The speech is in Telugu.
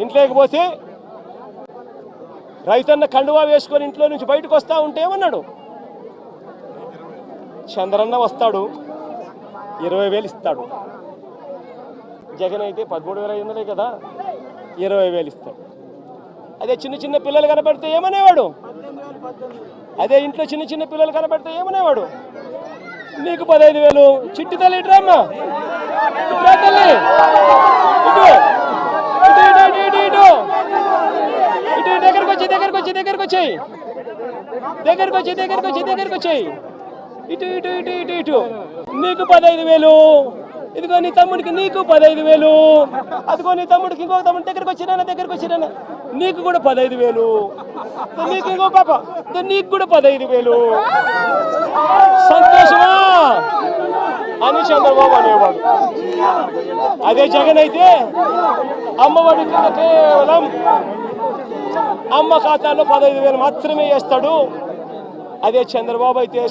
ఇంట్లోకి పోతే రైతన్న కండువా వేసుకొని ఇంట్లో నుంచి బయటకు వస్తా ఉంటే ఏమన్నాడు, చంద్రన్న వస్తాడు 20,000 ఇస్తాడు. జగన్ అయితే 13,500 కదా, 20,000 ఇస్తాడు. అదే చిన్న చిన్న పిల్లలు కనపడితే ఏమనేవాడు, అదే ఇంట్లో చిన్న చిన్న పిల్లలు కనపడితే ఏమనేవాడు, నీకు 15,000. చిట్టి తల్లి ఇట్రామ్మా, ఇట్రా తల్లి, ఇటు ఇటు ఇటు ఇటు ఇటు ఇటు దగ్గరకు వచ్చి దగ్గరకు వచ్చి దగ్గరకు వచ్చాయి దగ్గరకు వచ్చి దగ్గరకు వచ్చి దగ్గరకు వచ్చాయి ఇటు ఇటు ఇటు ఇటు ఇటు నీకు 15,000. ఇదిగో నీ తమ్ముడికి నీకు 15,000. అదిగో నీ తమ్ముడికి ఇంకొక తమ్ముడి దగ్గరకు వచ్చినా నీకు కూడా 15,000. నీకు ఇంకో పాప నీకు కూడా 15,000. సంతోషమా అని చంద్రబాబు అనేవాడు. అదే జగన్ అయితే అమ్మఒడి కింద కేవలం అమ్మ ఖాతాలో 15,000 మాత్రమే వేస్తాడు. అదే చంద్రబాబు అయితే